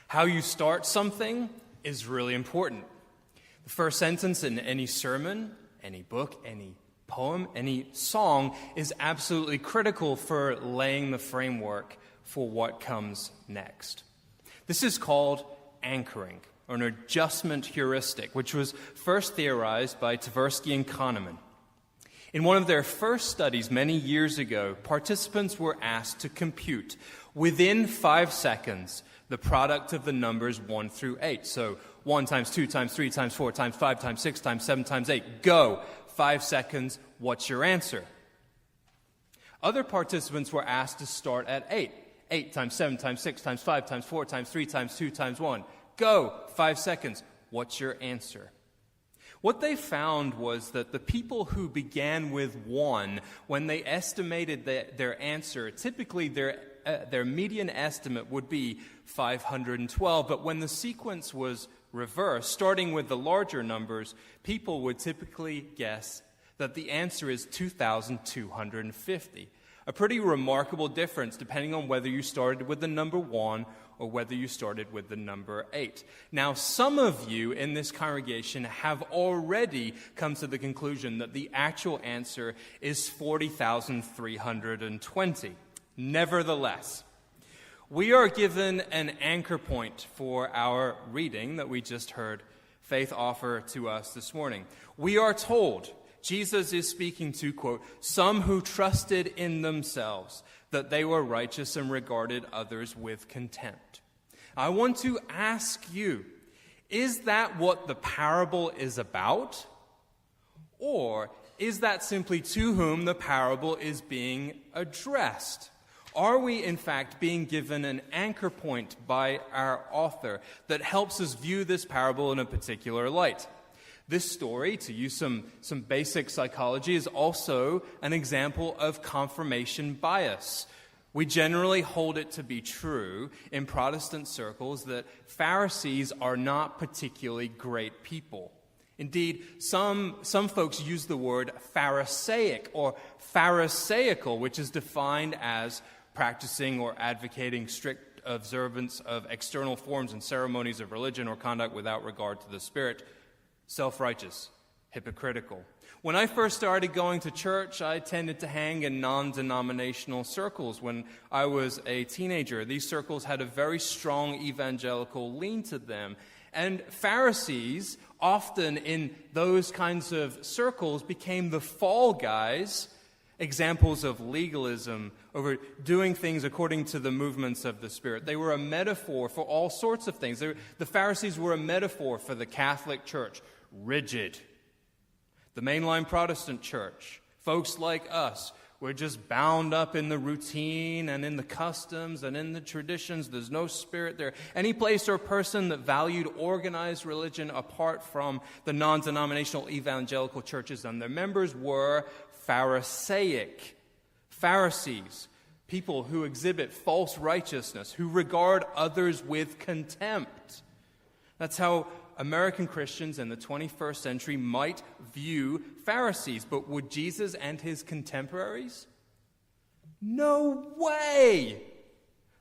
How you start something is really important. The first sentence in any sermon, any book, any poem, any song is absolutely critical for laying the framework for what comes next. This is called anchoring, or an adjustment heuristic, which was first theorized by Tversky and Kahneman. In one of their first studies many years ago, participants were asked to compute within 5 seconds the product of the numbers 1 through 8. So 1 times 2 times 3 times 4 times 5 times 6 times 7 times 8. Go. 5 seconds. What's your answer? Other participants were asked to start at 8. 8 times 7 times 6 times 5 times 4 times 3 times 2 times 1. Go. 5 seconds. What's your answer? What they found was that the people who began with 1, when they estimated their answer, typically their median estimate would be 512. But when the sequence was reversed, starting with the larger numbers, people would typically guess that the answer is 2,250. A pretty remarkable difference depending on whether you started with the number 1 or whether you started with the number 8. Now, some of you in this congregation have already come to the conclusion that the actual answer is 40,320. Nevertheless, we are given an anchor point for our reading that we just heard Faith offer to us this morning. We are told Jesus is speaking to, quote, some who trusted in themselves that they were righteous and regarded others with contempt. I want to ask you, is that what the parable is about? Or is that simply to whom the parable is being addressed? Are we, in fact, being given an anchor point by our author that helps us view this parable in a particular light? This story, to use some basic psychology, is also an example of confirmation bias. We generally hold it to be true in Protestant circles that Pharisees are not particularly great people. Indeed, some folks use the word Pharisaic or Pharisaical, which is defined as practicing or advocating strict observance of external forms and ceremonies of religion or conduct without regard to the Spirit. Self-righteous, hypocritical. When I first started going to church, I tended to hang in non-denominational circles. When I was a teenager, these circles had a very strong evangelical lean to them. And Pharisees, often in those kinds of circles, became the fall guys, examples of legalism, over doing things according to the movements of the Spirit. They were a metaphor for all sorts of things. The Pharisees were a metaphor for the Catholic Church, rigid. The mainline Protestant church, folks like us, we're just bound up in the routine and in the customs and in the traditions. There's no spirit there. Any place or person that valued organized religion apart from the non-denominational evangelical churches and their members were Pharisaic. Pharisees, people who exhibit false righteousness, who regard others with contempt. That's how American Christians in the 21st century might view Pharisees. But would Jesus and his contemporaries? No way!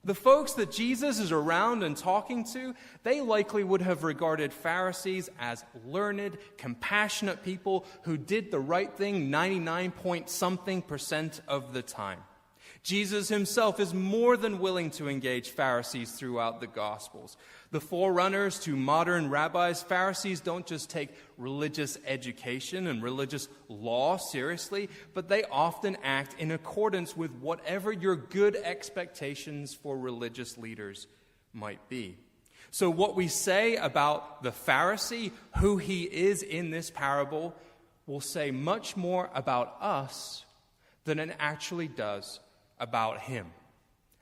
The folks that Jesus is around and talking to, they likely would have regarded Pharisees as learned, compassionate people who did the right thing 99-point-something% of the time. Jesus himself is more than willing to engage Pharisees throughout the Gospels. The forerunners to modern rabbis, Pharisees don't just take religious education and religious law seriously, but they often act in accordance with whatever your good expectations for religious leaders might be. So what we say about the Pharisee, who he is in this parable, will say much more about us than it actually does about him.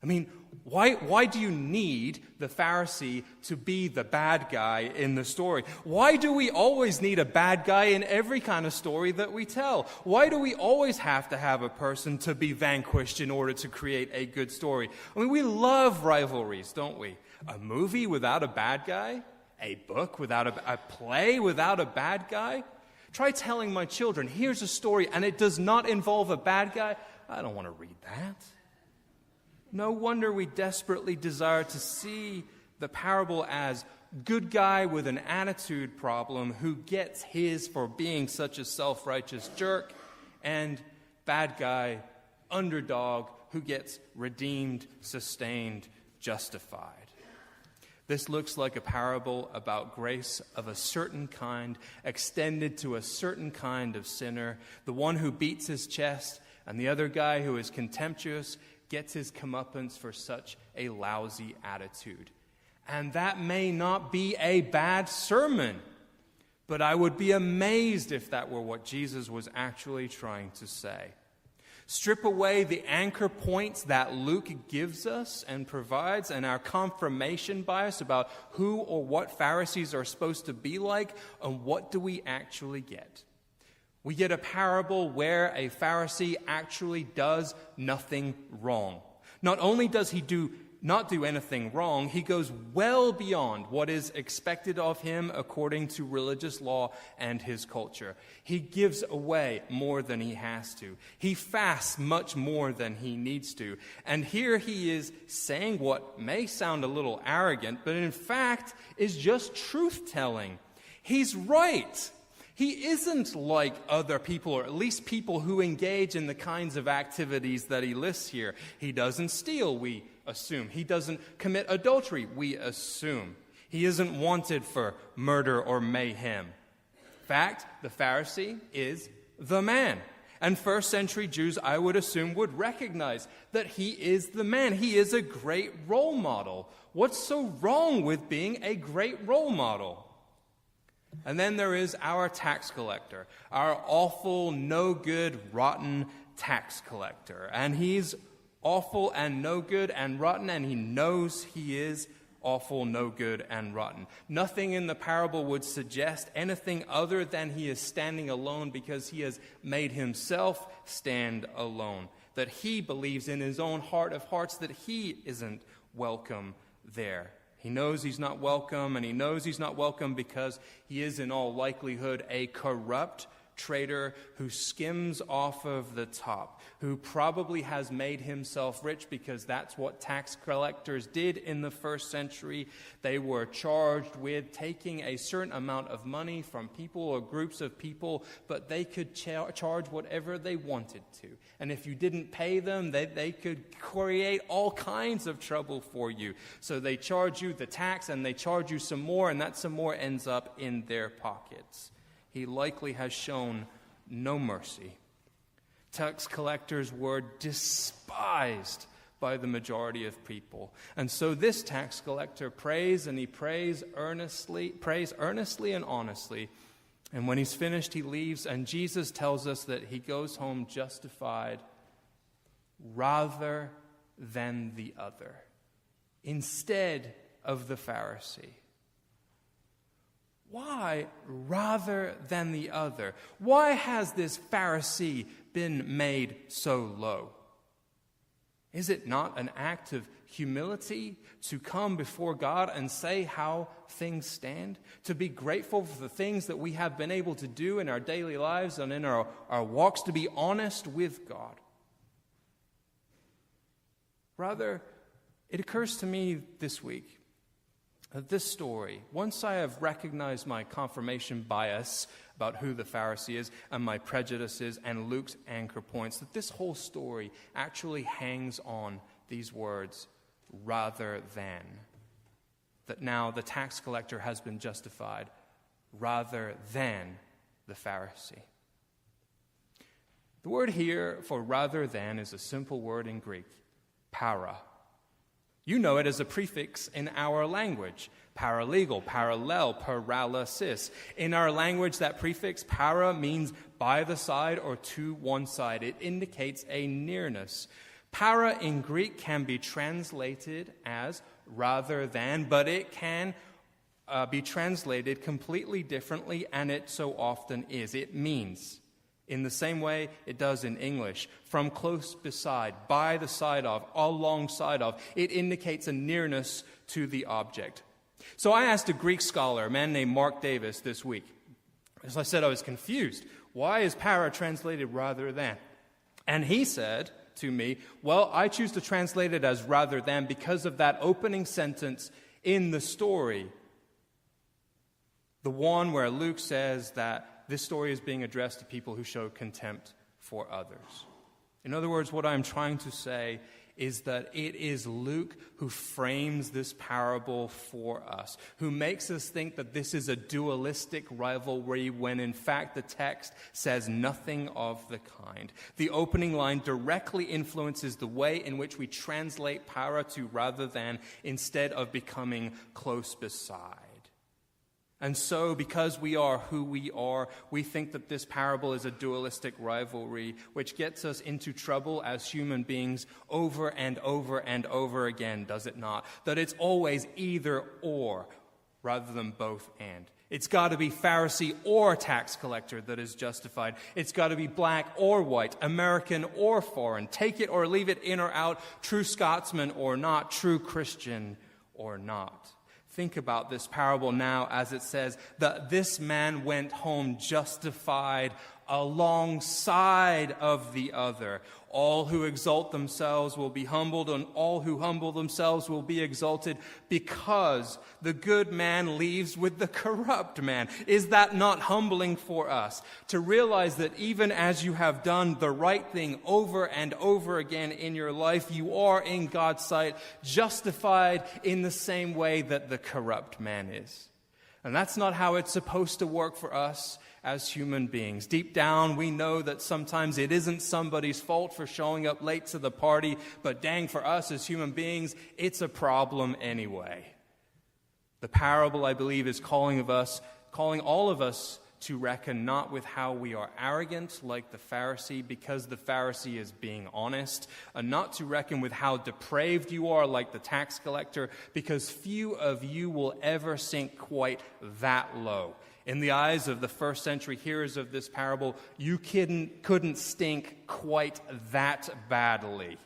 I mean, why do you need the Pharisee to be the bad guy in the story? Why do we always need a bad guy in every kind of story that we tell? Why do we always have to have a person to be vanquished in order to create a good story? I mean, we love rivalries, don't we? A movie without a bad guy? A book without a play without a bad guy? Try telling my children, here's a story, and it does not involve a bad guy. I don't want to read that. No wonder we desperately desire to see the parable as good guy with an attitude problem who gets his for being such a self-righteous jerk, and bad guy, underdog, who gets redeemed, sustained, justified. This looks like a parable about grace of a certain kind, extended to a certain kind of sinner, the one who beats his chest, and the other guy who is contemptuous gets his comeuppance for such a lousy attitude. And that may not be a bad sermon, but I would be amazed if that were what Jesus was actually trying to say. Strip away the anchor points that Luke gives us and provides, and our confirmation bias about who or what Pharisees are supposed to be like, and what do we actually get? We get a parable where a Pharisee actually does nothing wrong. Not only does he not do anything wrong, he goes well beyond what is expected of him according to religious law and his culture. He gives away more than he has to. He fasts much more than he needs to. And here he is saying what may sound a little arrogant, but in fact is just truth-telling. He's right. He isn't like other people, or at least people who engage in the kinds of activities that he lists here. He doesn't steal, we assume. He doesn't commit adultery, we assume. He isn't wanted for murder or mayhem. In fact, the Pharisee is the man. And first century Jews, I would assume, would recognize that he is the man. He is a great role model. What's so wrong with being a great role model? And then there is our tax collector, our awful, no good, rotten tax collector. And he's awful and no good and rotten, and he knows he is awful, no good, and rotten. Nothing in the parable would suggest anything other than he is standing alone because he has made himself stand alone, that he believes in his own heart of hearts that he isn't welcome there. He knows he's not welcome, and he knows he's not welcome because he is in all likelihood a corrupt traitor who skims off of the top, who probably has made himself rich because that's what tax collectors did in the first century. They were charged with taking a certain amount of money from people or groups of people, but they could charge whatever they wanted to. And if you didn't pay them, they could create all kinds of trouble for you. So they charge you the tax and they charge you some more, and that some more ends up in their pockets. He likely has shown no mercy. Tax collectors were despised by the majority of people. And so this tax collector prays, and he prays earnestly and honestly. And when he's finished, he leaves, and Jesus tells us that he goes home justified rather than the other, instead of the Pharisee. Why rather than the other? Why has this Pharisee been made so low? Is it not an act of humility to come before God and say how things stand? To be grateful for the things that we have been able to do in our daily lives and in our walks, to be honest with God? Rather, it occurs to me this week this story, once I have recognized my confirmation bias about who the Pharisee is and my prejudices and Luke's anchor points, that this whole story actually hangs on these words, rather than. That now the tax collector has been justified rather than the Pharisee. The word here for rather than is a simple word in Greek, para. You know it as a prefix in our language. Paralegal, parallel, paralysis. In our language, that prefix, para, means by the side or to one side. It indicates a nearness. Para in Greek can be translated as rather than, but it can be translated completely differently, and it so often is. It means, in the same way it does in English, from close beside, by the side of, alongside of. It indicates a nearness to the object. So I asked a Greek scholar, a man named Mark Davis, this week. As I said, I was confused. Why is para translated rather than? And he said to me, well, I choose to translate it as rather than because of that opening sentence in the story, the one where Luke says that this story is being addressed to people who show contempt for others. In other words, what I'm trying to say is that it is Luke who frames this parable for us, who makes us think that this is a dualistic rivalry when in fact the text says nothing of the kind. The opening line directly influences the way in which we translate para to rather than, instead of becoming close beside. And so, because we are who we are, we think that this parable is a dualistic rivalry, which gets us into trouble as human beings over and over and over again, does it not? That it's always either or, rather than both and. It's got to be Pharisee or tax collector that is justified. It's got to be black or white, American or foreign, take it or leave it, in or out, true Scotsman or not, true Christian or not. Think about this parable now as it says that this man went home justified alongside of the other. All who exalt themselves will be humbled, and all who humble themselves will be exalted, because the good man leaves with the corrupt man. Is that not humbling for us? To realize that even as you have done the right thing over and over again in your life, you are in God's sight justified in the same way that the corrupt man is. And that's not how it's supposed to work for us as human beings. Deep down, we know that sometimes it isn't somebody's fault for showing up late to the party, but dang, for us as human beings, it's a problem anyway. The parable, I believe, is calling all of us to reckon not with how we are arrogant like the Pharisee, because the Pharisee is being honest, and not to reckon with how depraved you are like the tax collector, because few of you will ever sink quite that low. In the eyes of the first century hearers of this parable, you couldn't stink quite that badly.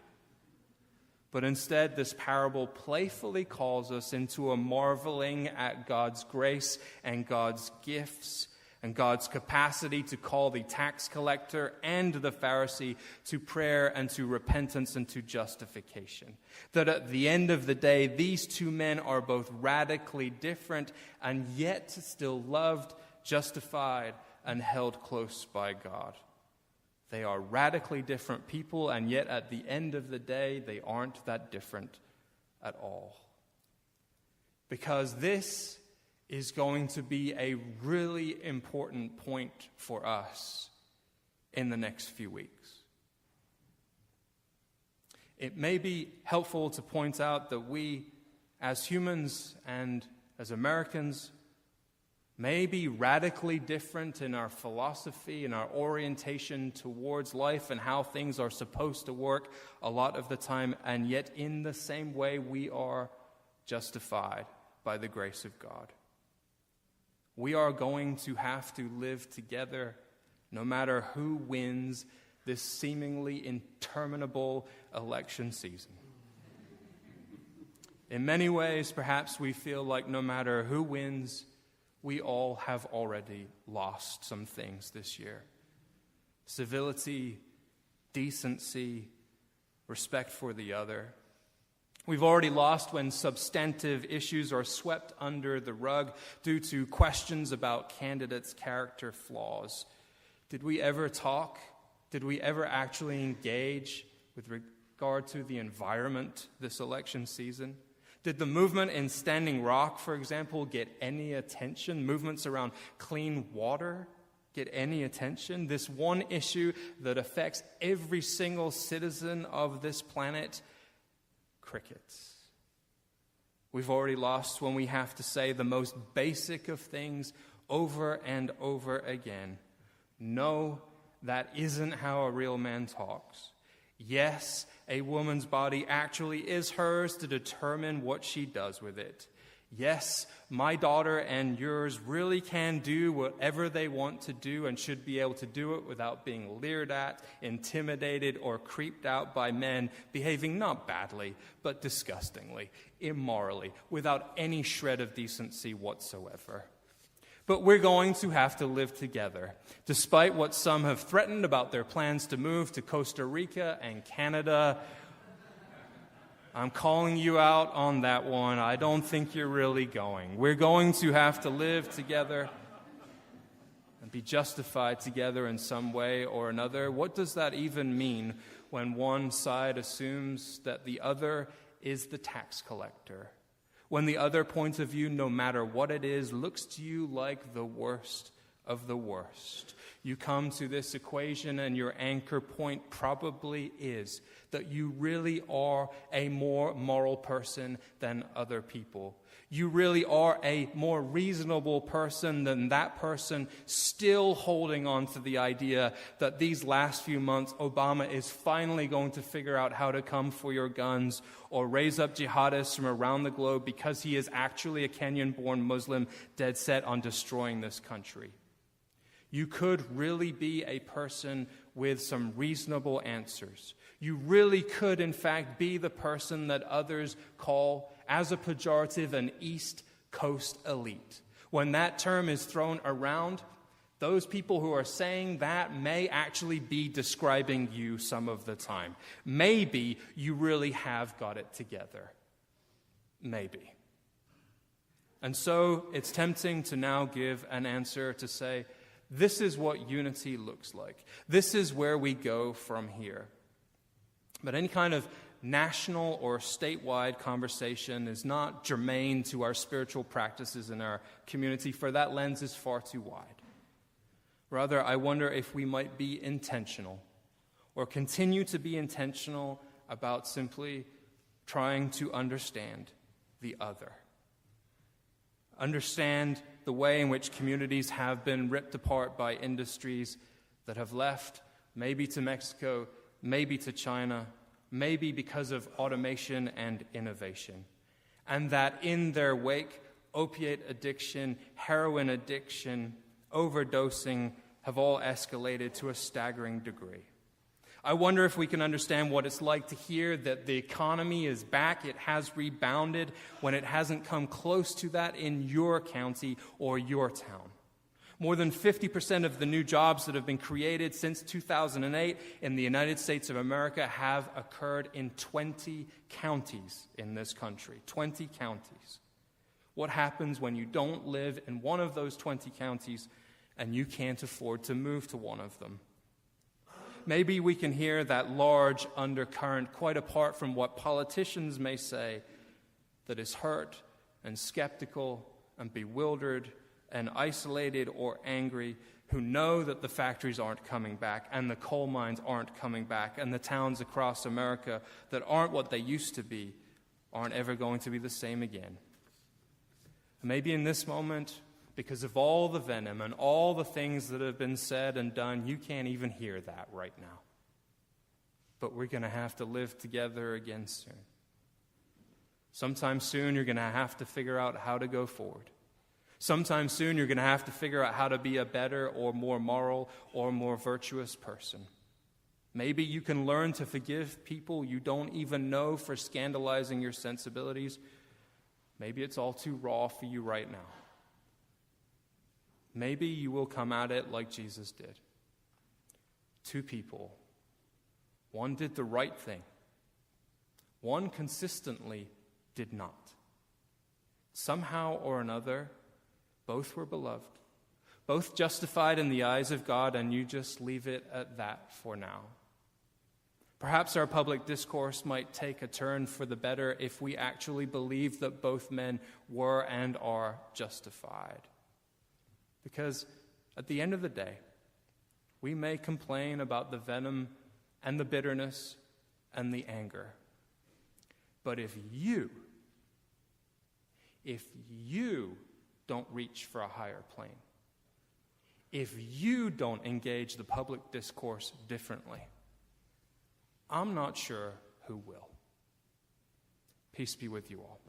But instead, this parable playfully calls us into a marveling at God's grace and God's gifts and God's capacity to call the tax collector and the Pharisee to prayer and to repentance and to justification. That at the end of the day, these two men are both radically different and yet still loved, justified, and held close by God. They are radically different people, and yet at the end of the day, they aren't that different at all. Because this is going to be a really important point for us in the next few weeks. It may be helpful to point out that we, as humans and as Americans, may be radically different in our philosophy and our orientation towards life and how things are supposed to work a lot of the time, and yet in the same way we are justified by the grace of God. We are going to have to live together no matter who wins this seemingly interminable election season. In many ways, perhaps we feel like no matter who wins, we all have already lost some things this year. Civility, decency, respect for the other. We've already lost when substantive issues are swept under the rug due to questions about candidates' character flaws. Did we ever talk? Did we ever actually engage with regard to the environment this election season? Did the movement in Standing Rock, for example, get any attention? Movements around clean water get any attention? This one issue that affects every single citizen of this planet? Crickets. We've already lost when we have to say the most basic of things over and over again. No, that isn't how a real man talks. Yes, a woman's body actually is hers to determine what she does with it. Yes, my daughter and yours really can do whatever they want to do and should be able to do it without being leered at, intimidated, or creeped out by men behaving not badly, but disgustingly, immorally, without any shred of decency whatsoever. But we're going to have to live together, despite what some have threatened about their plans to move to Costa Rica and Canada. I'm calling you out on that one. I don't think you're really going. We're going to have to live together and be justified together in some way or another. What does that even mean when one side assumes that the other is the tax collector? When the other point of view, no matter what it is, looks to you like the worst of the worst. You come to this equation and your anchor point probably is that you really are a more moral person than other people. You really are a more reasonable person than that person still holding on to the idea that these last few months Obama is finally going to figure out how to come for your guns or raise up jihadists from around the globe because he is actually a Kenyan-born Muslim dead set on destroying this country. You could really be a person with some reasonable answers. You really could, in fact, be the person that others call, as a pejorative, an East Coast elite. When that term is thrown around, those people who are saying that may actually be describing you some of the time. Maybe you really have got it together. Maybe. And so it's tempting to now give an answer to say, this is what unity looks like. This is where we go from here. But any kind of national or statewide conversation is not germane to our spiritual practices in our community, for that lens is far too wide. Rather, I wonder if we might be intentional or continue to be intentional about simply trying to understand the other. Understand the way in which communities have been ripped apart by industries that have left, maybe to Mexico, maybe to China, maybe because of automation and innovation. And that in their wake, opiate addiction, heroin addiction, overdosing have all escalated to a staggering degree. I wonder if we can understand what it's like to hear that the economy is back, it has rebounded, when it hasn't come close to that in your county or your town. More than 50% of the new jobs that have been created since 2008 in the United States of America have occurred in 20 counties in this country. 20 counties. What happens when you don't live in one of those 20 counties and you can't afford to move to one of them? Maybe we can hear that large undercurrent, quite apart from what politicians may say, that is hurt and skeptical and bewildered and isolated or angry, who know that the factories aren't coming back and the coal mines aren't coming back and the towns across America that aren't what they used to be aren't ever going to be the same again. Maybe in this moment, because of all the venom and all the things that have been said and done, you can't even hear that right now. But we're going to have to live together again soon. Sometime soon, you're going to have to figure out how to go forward. Sometime soon, you're going to have to figure out how to be a better or more moral or more virtuous person. Maybe you can learn to forgive people you don't even know for scandalizing your sensibilities. Maybe it's all too raw for you right now. Maybe you will come at it like Jesus did. Two people. One did the right thing. One consistently did not. Somehow or another, both were beloved, both justified in the eyes of God, and you just leave it at that for now. Perhaps our public discourse might take a turn for the better if we actually believe that both men were and are justified. Because at the end of the day, we may complain about the venom and the bitterness and the anger. But if you don't reach for a higher plane, if you don't engage the public discourse differently, I'm not sure who will. Peace be with you all.